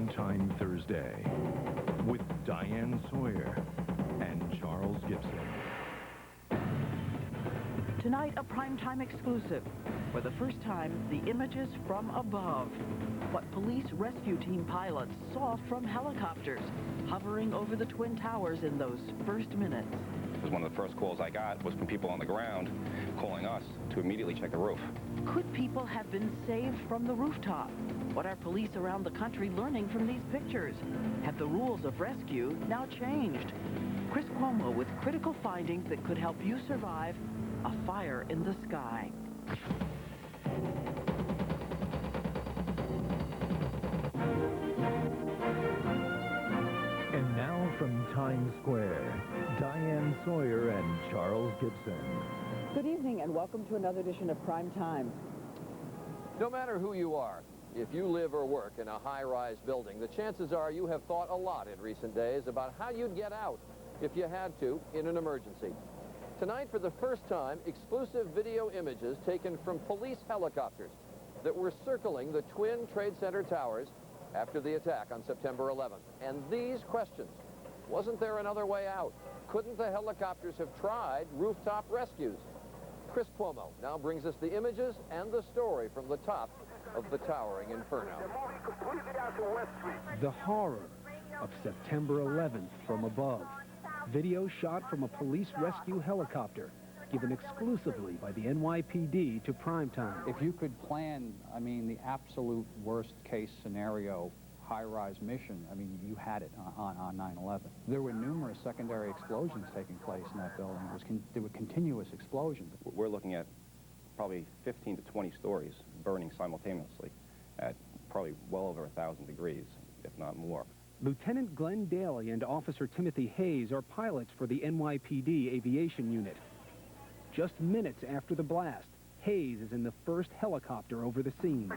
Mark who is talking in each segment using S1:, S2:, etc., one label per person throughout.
S1: Primetime Thursday with Diane Sawyer and Charles Gibson.
S2: Tonight, a primetime exclusive. For the first time, the images from above. What police rescue team pilots saw from helicopters hovering over the Twin Towers in those first minutes.
S3: Because one of the first calls I got was from people on the ground calling us to immediately check the roof.
S2: Could people have been saved from the rooftop? What are police around the country learning from these pictures? Have the rules of rescue now changed? Chris Cuomo with critical findings that could help you survive a fire in the sky.
S1: And now from Times Square, Diane Sawyer and Charles Gibson.
S4: Good evening and welcome to another edition of Prime Time.
S5: No matter who you are, if you live or work in a high-rise building, the chances are you have thought a lot in recent days about how you'd get out if you had to in an emergency. Tonight, for the first time, exclusive video images taken from police helicopters that were circling the Twin Trade Center towers after the attack on September 11th. And these questions: wasn't there another way out? Couldn't the helicopters have tried rooftop rescues? Chris Cuomo now brings us the images and the story from the top of the towering inferno.
S6: The horror of September 11th from above. Video shot from a police rescue helicopter, given exclusively by the NYPD to primetime.
S7: If you could plan, the absolute worst case scenario high-rise mission, you had it on 9/11. There were numerous secondary explosions taking place in that building. There were continuous explosions.
S3: We're looking at probably 15 to 20 stories burning simultaneously at probably well over 1,000 degrees, if not more.
S6: Lieutenant Glenn Daly and Officer Timothy Hayes are pilots for the NYPD Aviation Unit. Just minutes after the blast, Hayes is in the first helicopter over the scene.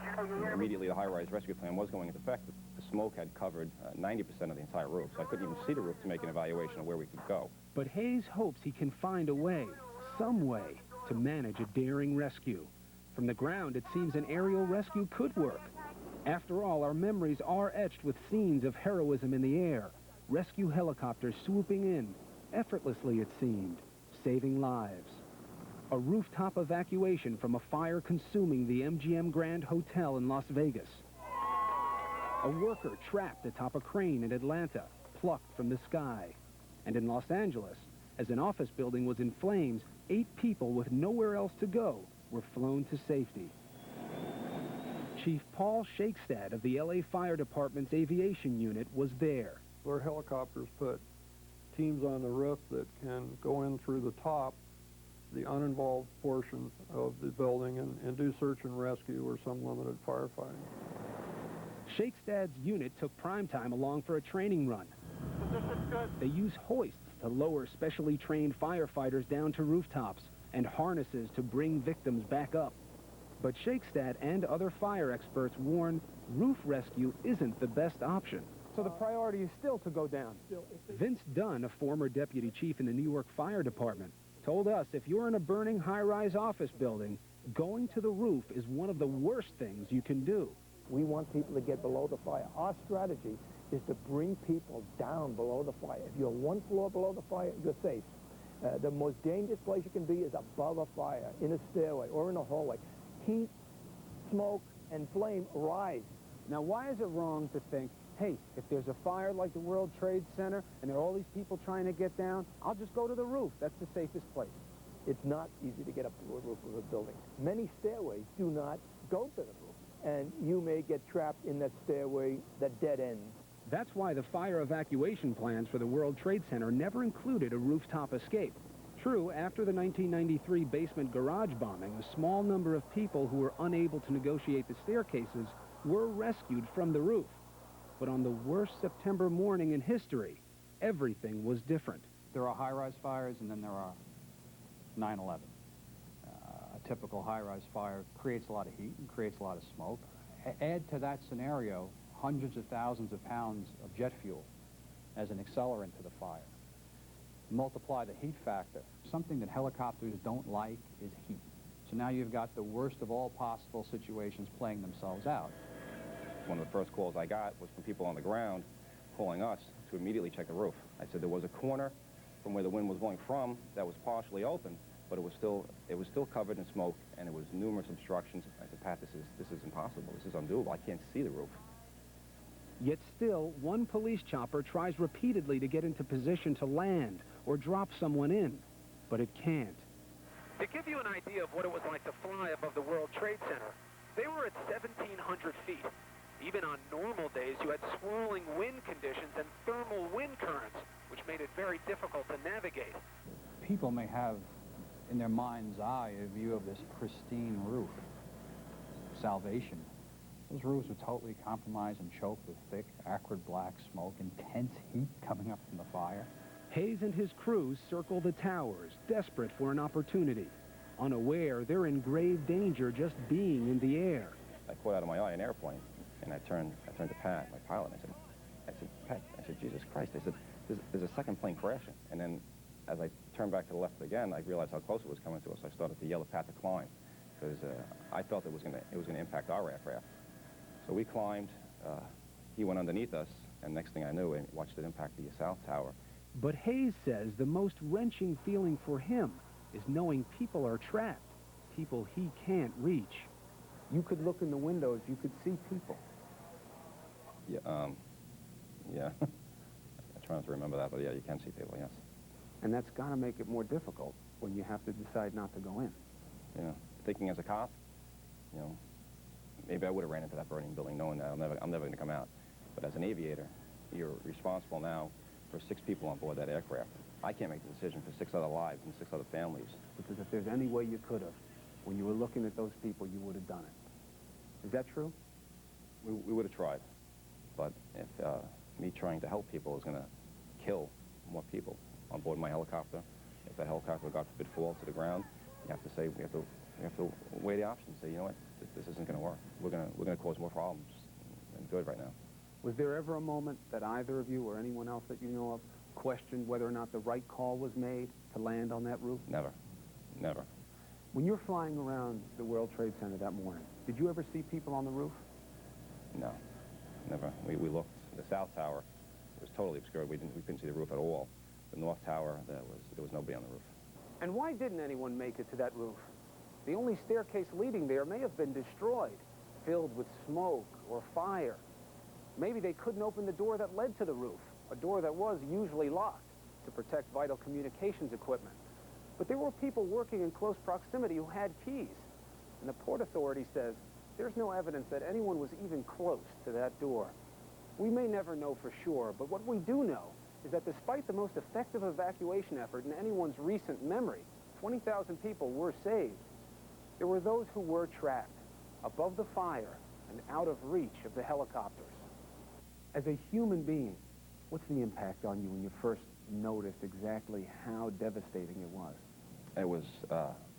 S3: Immediately, the high-rise rescue plan was going into effect. The smoke had covered 90% of the entire roof, so I couldn't even see the roof to make an evaluation of where we could go.
S6: But Hayes hopes he can find a way, some way, to manage a daring rescue. From the ground, it seems an aerial rescue could work. After all, our memories are etched with scenes of heroism in the air. Rescue helicopters swooping in, effortlessly it seemed, saving lives. A rooftop evacuation from a fire consuming the MGM Grand Hotel in Las Vegas. A worker trapped atop a crane in Atlanta, plucked from the sky. And in Los Angeles, as an office building was in flames, 8 people with nowhere else to go were flown to safety. Chief Paul Shakestad of the LA Fire Department's Aviation Unit was there.
S8: Our helicopters put teams on the roof that can go in through the top, the uninvolved portion of the building, and do search and rescue or some limited firefighting.
S6: Shakestad's unit took primetime along for a training run. They use hoists to lower specially trained firefighters down to rooftops and harnesses to bring victims back up. But Shakestad and other fire experts warn roof rescue isn't the best option. So the priority is still to go down. Vince Dunn, a former deputy chief in the New York Fire Department, told us if you're in a burning high-rise office building, going to the roof is one of the worst things you can do.
S9: We want people to get below the fire. Our strategy is to bring people down below the fire. If you're one floor below the fire, you're safe. The most dangerous place you can be is above a fire, in a stairway or in a hallway. Heat, smoke, and flame rise.
S6: Now, why is it wrong to think, hey, if there's a fire like the World Trade Center and there are all these people trying to get down, I'll just go to the roof. That's the safest place.
S9: It's not easy to get up to the roof of a building. Many stairways do not go to the roof, and you may get trapped in that stairway that dead ends.
S6: That's why the fire evacuation plans for the World Trade Center never included a rooftop escape. True, after the 1993 basement garage bombing, a small number of people who were unable to negotiate the staircases were rescued from the roof. But on the worst September morning in history, everything was different.
S7: There are high-rise fires, and then there are 9/11. A typical high-rise fire creates a lot of heat and creates a lot of smoke. Add to that scenario hundreds of thousands of pounds of jet fuel as an accelerant to the fire. Multiply the heat factor. Something that helicopters don't like is heat. So now you've got the worst of all possible situations playing themselves out.
S3: one of the first calls I got was from people on the ground calling us to immediately check the roof. I said there was a corner from where the wind was blowing from that was partially open, but it was still covered in smoke, and it was numerous obstructions. I said, Pat, this is impossible. This is undoable. I can't see the roof.
S6: Yet still, one police chopper tries repeatedly to get into position to land or drop someone in, but it can't.
S10: To give you an idea of what it was like to fly above the World Trade Center, they were at 1,700 feet. Even on normal days, you had swirling wind conditions and thermal wind currents, which made it very difficult to navigate.
S7: People may have in their mind's eye a view of this pristine roof. Salvation. Those roofs were totally compromised and choked with thick, acrid black smoke, intense heat coming up from the fire.
S6: Hayes and his crews circle the towers, desperate for an opportunity, unaware they're in grave danger just being in the air.
S3: I caught out of my eye an airplane, and I turned to Pat, my pilot, and I said, Pat, Jesus Christ, I said, there's a second plane crashing. And then as I turned back to the left again, I realized how close it was coming to us. I started to yell at Pat to climb, because I felt it was going to impact our aircraft. So we climbed, he went underneath us, and next thing I knew, I watched it impact the South Tower.
S6: But Hayes says the most wrenching feeling for him is knowing people are trapped, people he can't reach. You could look in the windows, you could see people.
S3: Yeah, yeah. I'm trying to remember that, but yeah, you can see people, yes.
S6: And that's got to make it more difficult when you have to decide not to go in.
S3: You know, thinking as a cop, you know, maybe I would have ran into that burning building knowing that I'm never going to come out. But as an aviator, you're responsible now for 6 people on board that aircraft. I can't make the decision for 6 other lives and 6 other families.
S6: Because if there's any way you could have, when you were looking at those people, you would have done it. Is that true?
S3: We would have tried. But if me trying to help people is going to kill more people on board my helicopter, if that helicopter, God forbid, falls to the ground, you have to say, we have to weigh the options. Say, you know what, this isn't going to work. We're going to cause more problems than good right now.
S6: Was there ever a moment that either of you or anyone else that you know of questioned whether or not the right call was made to land on that roof?
S3: Never. Never.
S6: When you're flying around the World Trade Center that morning, did you ever see people on the roof?
S3: No. Never. We looked. The South Tower was totally obscured. We couldn't see the roof at all. The North Tower, there was nobody on the roof.
S6: And why didn't anyone make it to that roof? The only staircase leading there may have been destroyed, filled with smoke or fire. Maybe they couldn't open the door that led to the roof, a door that was usually locked to protect vital communications equipment. But there were people working in close proximity who had keys. And the Port Authority says there's no evidence that anyone was even close to that door. We may never know for sure, but what we do know is that despite the most effective evacuation effort in anyone's recent memory, 20,000 people were saved. There were those who were trapped, above the fire and out of reach of the helicopters. As a human being, what's the impact on you when you first noticed exactly how devastating it was?
S3: It was,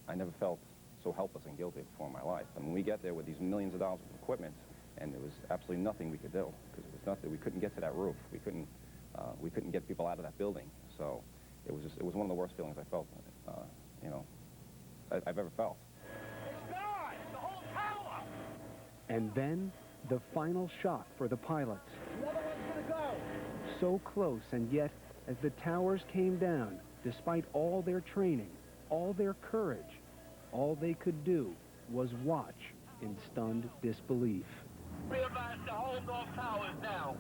S3: I never felt so helpless and guilty before in my life. And when we get there with these millions of dollars of equipment, and there was absolutely nothing we could do, because it was nothing, we couldn't get to that roof. We couldn't get people out of that building. So it was one of the worst feelings I felt, you know, I've ever felt.
S10: It's gone! The whole tower!
S6: And then, the final shot for the pilots.
S10: Another one's gonna go!
S6: So close, and yet, as the towers came down, despite all their training, all their courage, all they could do was watch in stunned disbelief.
S10: Realize the whole North Tower is down.